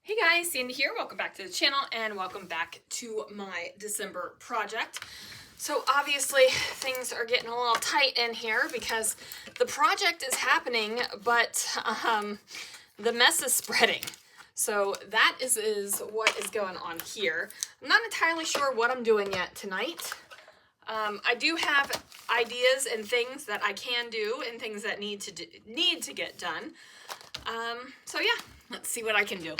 Hey guys, Sandy here. Welcome back to the channel and welcome back to my December project. So obviously things are getting a little tight in here because the project is happening, but the mess is spreading. So that is what is going on here. I'm not entirely sure what I'm doing yet tonight. I do have ideas and things that I can do and things that need to get done. So yeah, let's see what I can do.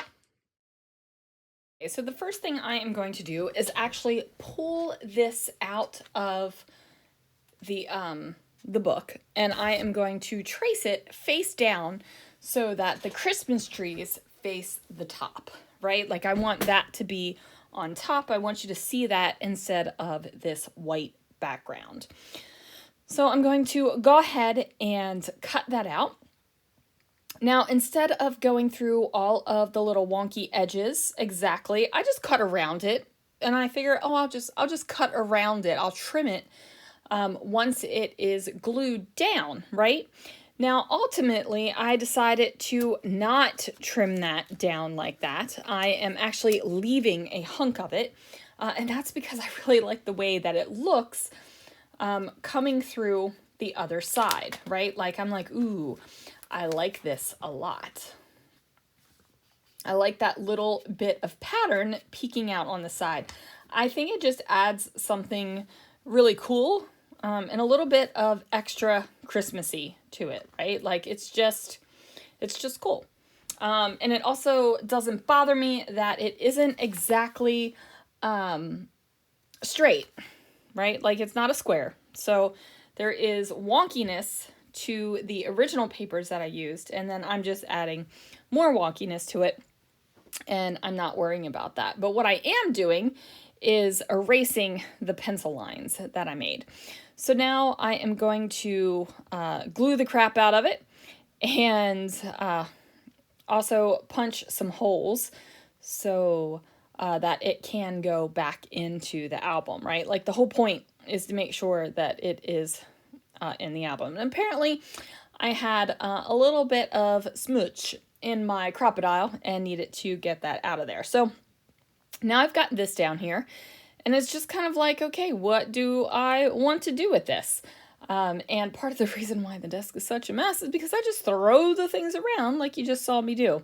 Okay, so the first thing I am going to do is actually pull this out of the book, and I am going to trace it face down so that the Christmas trees face the top, right? Like I want that to be on top. I want you to see that instead of this white background. So I'm going to go ahead and cut that out. Now, instead of going through all of the little wonky edges exactly, I just cut around it, and I figure, oh, I'll just cut around it. I'll trim it once it is glued down, right? Now, ultimately, I decided to not trim that down like that. I am actually leaving a hunk of it, and that's because I really like the way that it looks coming through the other side, right? Like I'm like, ooh, I like this a lot. I like that little bit of pattern peeking out on the side. I think it just adds something really cool and a little bit of extra Christmassy to it, right? Like it's just cool. And it also doesn't bother me that it isn't exactly straight, right? Like it's not a square. So there is wonkiness to the original papers that I used, and then I'm just adding more wonkiness to it, and I'm not worrying about that. But what I am doing is erasing the pencil lines that I made. So now I am going to glue the crap out of it and also punch some holes so that it can go back into the album, right? Like the whole point is to make sure that it is in the album. And apparently I had a little bit of smudge in my crocodile and needed to get that out of there. So now I've got this down here, and it's just kind of like, okay, what do I want to do with this? And part of the reason why the desk is such a mess is because I just throw the things around like you just saw me do.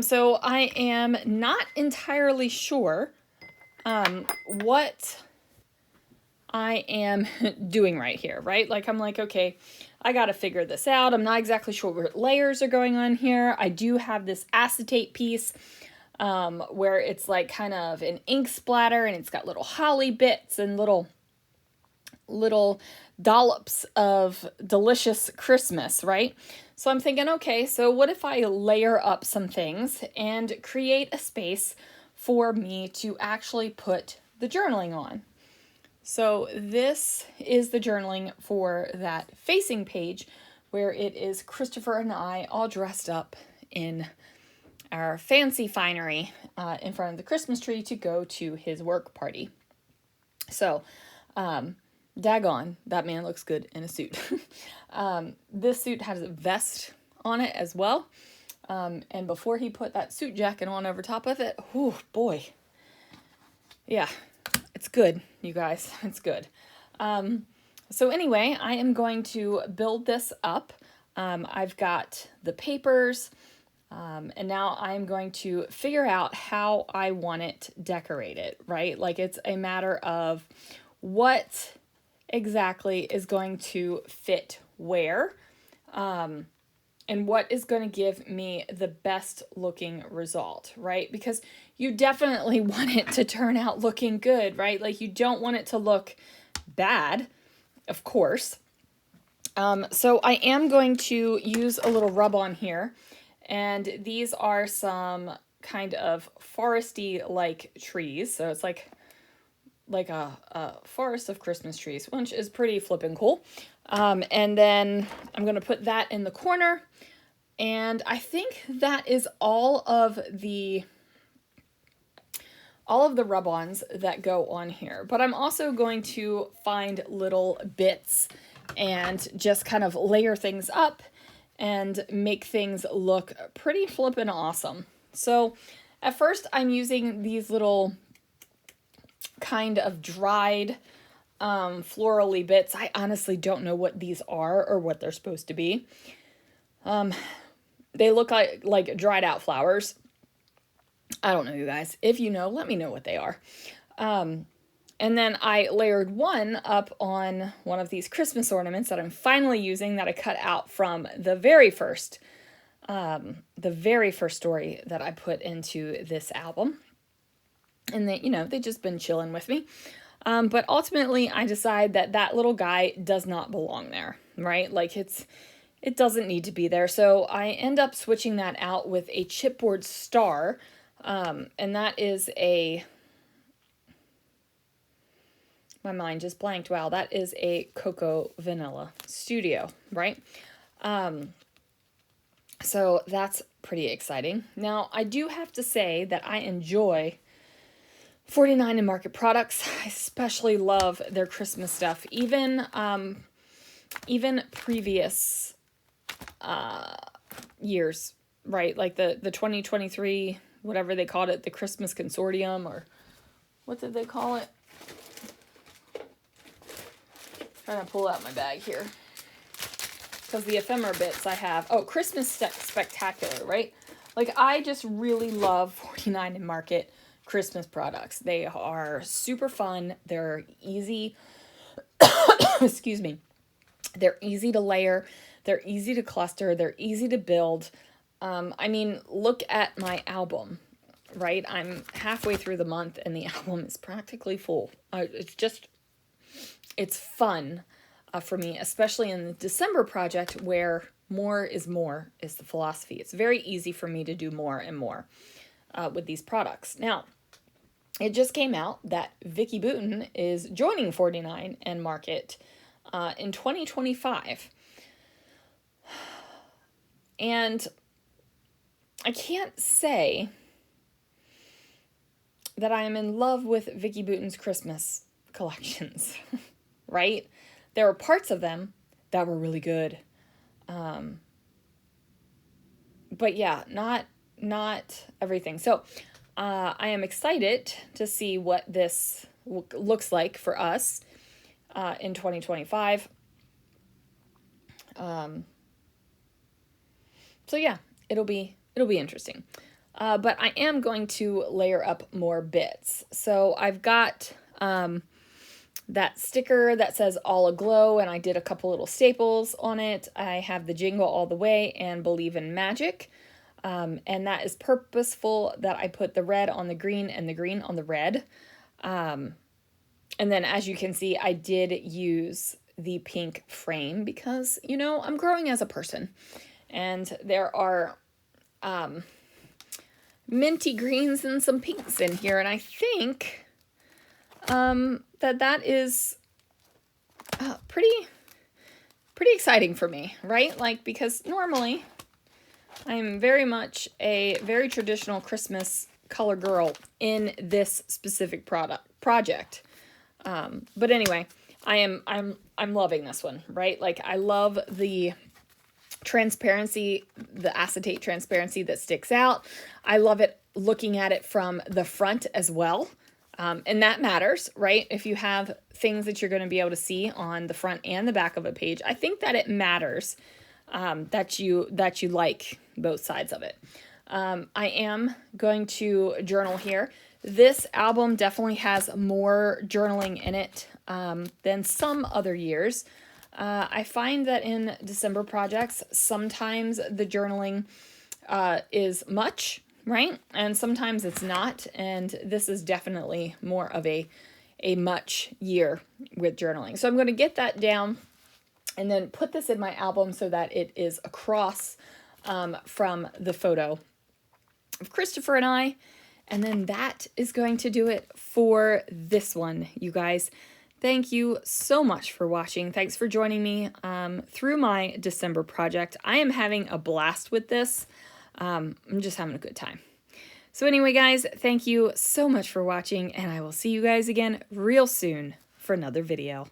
So I am not entirely sure what I am doing right here, right? Like I'm like, okay, I got to figure this out. I'm not exactly sure what layers are going on here. I do have this acetate piece where it's like kind of an ink splatter, and it's got little holly bits and little dollops of delicious Christmas, right? So I'm thinking, okay, so what if I layer up some things and create a space for me to actually put the journaling on? So this is the journaling for that facing page where it is Christopher and I all dressed up in our fancy finery in front of the Christmas tree to go to his work party. So, daggone, that man looks good in a suit. This suit has a vest on it as well. And before he put that suit jacket on over top of it, oh boy. Yeah, it's good, you guys. It's good. So anyway, I am going to build this up. I've got the papers, and now I'm going to figure out how I want it decorated, right? Like it's a matter of what exactly is going to fit where, and what is going to give me the best looking result, right? Because you definitely want it to turn out looking good, right? Like you don't want it to look bad, of course. So I am going to use a little rub on here, and these are some kind of foresty like trees. So it's like a forest of Christmas trees, which is pretty flippin' cool. And then I'm going to put that in the corner. And I think that is all of the rub-ons that go on here. But I'm also going to find little bits and just kind of layer things up and make things look pretty flippin' awesome. So At first, I'm using these little kind of dried florally bits. I honestly don't know what these are or what they're supposed to be. They look like dried out flowers. I don't know, you guys. If you know, let me know what they are. And then I layered one up on one of these Christmas ornaments that I'm finally using, that I cut out from the very first story that I put into this album. And they, you know, they've just been chilling with me. But ultimately, I decide that that little guy does not belong there, right? Like it doesn't need to be there. So I end up switching that out with a chipboard star. And that is my mind just blanked. Wow, that is a Cocoa Vanilla Studio, right? So that's pretty exciting. Now, I do have to say that I enjoy 49 and Market products. I especially love their Christmas stuff. Even previous years, right? Like the 2023, whatever they called it, the Christmas Consortium, or what did they call it? Trying to pull out my bag here, because the ephemera bits I have. Oh, Christmas Spectacular, right? Like, I just really love 49 and Market Christmas products. They are super fun. They're easy. Excuse me. They're easy to layer. They're easy to cluster. They're easy to build. I mean, look at my album, right? I'm halfway through the month and the album is practically full. It's fun for me, especially in the December project, where more is the philosophy. It's very easy for me to do more and more with these products. Now, it just came out that Vicki Boutin is joining 49 and Market in 2025. And I can't say that I am in love with Vicki Boutin's Christmas collections, right? There were parts of them that were really good. But yeah, not everything. So I am excited to see what this looks like for us in 2025. So yeah, it'll be interesting. But I am going to layer up more bits. So I've got that sticker that says all aglow, and I did a couple little staples on it. I have the Jingle All the Way and Believe in Magic. And that is purposeful, that I put the red on the green and the green on the red. And then, as you can see, I did use the pink frame because, you know, I'm growing as a person. And there are minty greens and some pinks in here. And I think that is pretty exciting for me, right? Like, because normally I'm very much a very traditional Christmas color girl in this specific project. But anyway, I'm loving this one, right? Like, I love the transparency, the acetate transparency that sticks out. I love it looking at it from the front as well. And that matters, right? If you have things that you're going to be able to see on the front and the back of a page, I think that it matters that you like both sides of it. I am going to journal here. This album definitely has more journaling in it than some other years. I find that in December projects, sometimes the journaling is much, right? And sometimes it's not. And this is definitely more of a much year with journaling. So I'm going to get that down and then put this in my album so that it is across from the photo of Christopher and I. And then that is going to do it for this one, you guys. Thank you so much for watching. Thanks for joining me through my December project. I am having a blast with this. I'm just having a good time. So anyway, guys, thank you so much for watching, and I will see you guys again real soon for another video.